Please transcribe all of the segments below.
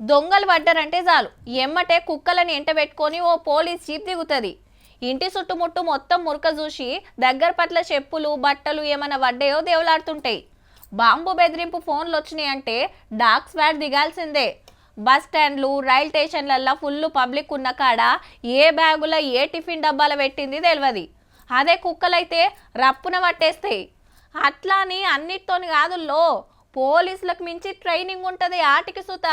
దొంగలు పడ్డారంటే చాలు ఎమ్మటే కుక్కలని ఎంటబెట్టుకొని ఓ పోలీస్ జీప్ దిగుతుంది. ఇంటి చుట్టుముట్టు మొత్తం మురక చూసి దగ్గర పట్ల చెప్పులు బట్టలు ఏమైనా వడ్డాయో దేవులాడుతుంటాయి. బాంబు బెదిరింపు ఫోన్లు వచ్చినాయి అంటే డాగ్ స్క్వాడ్ దిగాల్సిందే. బస్ స్టాండ్లు రైల్ స్టేషన్లల్లో ఫుల్ పబ్లిక్ ఉన్న కాడ ఏ బ్యాగులో ఏ టిఫిన్ డబ్బాల పెట్టింది తెలియదు. అదే కుక్కలైతే రప్పున పట్టేస్తాయి. అట్లా అని అన్నిటితోని కాదుల్లో పోలీసులకు మించి ట్రైనింగ్ ఉంటుంది ఆటికి సుత.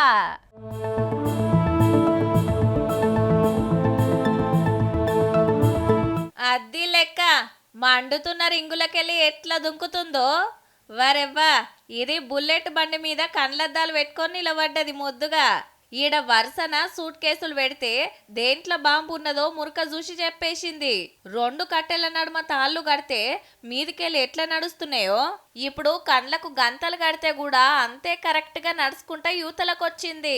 అద్ది లెక్క మండుతున్న రింగులకెళ్ళి ఎట్లా దుంకుతుందో. వరెవ్వా, ఇది బుల్లెట్ బండి మీద కండ్లద్దాలు పెట్టుకొని నిలబడ్డది మొద్దుగా. ఈడ వరుసన సూట్ కేసులు పెడితే దేంట్లో బాంబు ఉన్నదో మురక చూసి చెప్పేసింది. 2 కట్టెల నడుమ తాళ్ళు కడితే మీదికెళ్ళి ఎట్లా నడుస్తున్నాయో ఇప్పుడు కండ్లకు గంతలు కడితే కూడా అంతే కరెక్ట్ గా నడుచుకుంటా యూతలకొచ్చింది.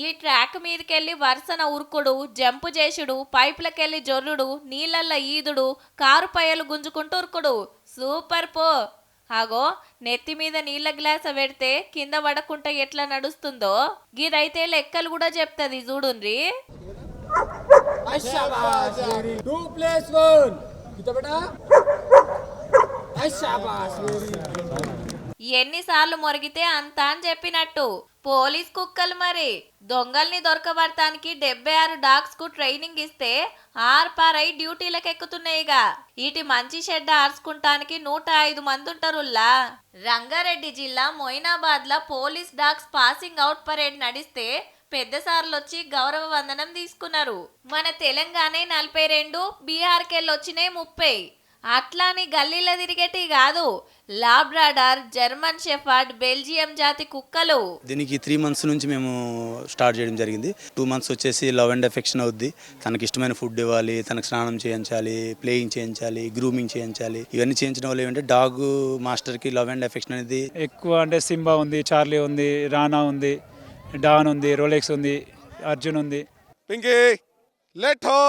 ఈ ట్రాక్ మీదకెళ్ళి వరుసన ఉరుకుడు జంపు చేసుడు పైపులకెళ్ళి జొర్రుడు నీళ్ళల్ల ఈదుడు కారు పయ్యలు గుంజుకుంటూ ఉరుకుడు సూపర్ పో. ఆగో నెత్తి మీద నీళ్ళ గ్లాస పెడితే కింద పడకుండా ఎట్లా నడుస్తుందో గిదైతే లెక్కలు కూడా చెప్తుంది చూడుండ్రి. ఎన్నిసార్లు మొరిగితే అంత అని చెప్పినట్టు పోలీస్ కుక్కలు మరి. దొంగల్ని దొరకబడటానికి 76 డాగ్స్ కు ట్రైనింగ్ ఇస్తే ఆర్పారై డ్యూటీలకు ఎక్కుతున్నాయిగా. ఇటు మంచి షెడ్ ఆర్చుకుంటానికి 105 మంది ఉంటారుల్లా. రంగారెడ్డి జిల్లా మొయినాబాద్ లా police dogs passing out parade నడిస్తే పెద్ద సార్లు వచ్చి గౌరవ వందనం తీసుకున్నారు. మన తెలంగాణ 42, బీహార్కెళ్ళి వచ్చినాయి 30. అట్లాని గల్లీలో తిరిగేటి కాదు, లాబ్రాడార్, జర్మన్ షెఫర్డ్, బెల్జియం జాతి కుక్కలు. దీనికి 3 months నుంచి మేము స్టార్ట్ చేయడం జరిగింది. 2 months వచ్చేసి లవ్ అండ్ ఎఫెక్షన్ అవుద్ది. తనకి ఇష్టమైన ఫుడ్ ఇవ్వాలి, తనకు స్నానం చేయించాలి, ప్లేయింగ్ చేయించాలి, గ్రూమింగ్ చేయించాలి. ఇవన్నీ చేయించడం వల్ల ఏమంటే డాగ్ మాస్టర్కి లవ్ అండ్ ఎఫెక్షన్ అనేది ఎక్కువ. అంటే సింబా ఉంది, చార్లీ ఉంది, రానా ఉంది, డాన్ ఉంది, రోలెక్స్ ఉంది, అర్జున్ ఉంది. పింకీ లెట్ హో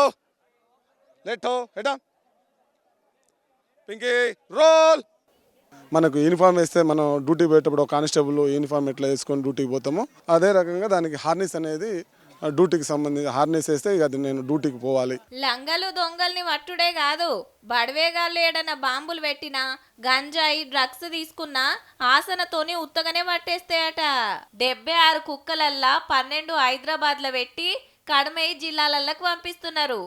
హెడ్ ఆన్ పింకీ రోల్. మనకు యూనిఫామ్ వేస్తే మనం డ్యూటీ పోయేటప్పుడు ఒక కానిస్టేబుల్ యూనిఫామ్ ఎట్లా వేసుకొని డ్యూటీకి పోతామో అదే రకంగా దానికి హార్నెస్ అనేది డ్యూటీకి సంబంధించి హార్నెస్ వేస్తే ఇక అది నేను డ్యూటీకి పోవాలి. లంగలు దొంగల్ని మట్టుడే కాదు, బడవేగాళ్ళు ఏడన్నా బాంబులు పెట్టినా గంజాయి డ్రగ్స్ తీసుకున్నా ఆసనతోని ఉత్తగానే పట్టేస్తాయట. 76 కుక్కలల్లా 12 హైదరాబాద్ లో పెట్టి కడమై జిల్లాలకు పంపిస్తున్నారు.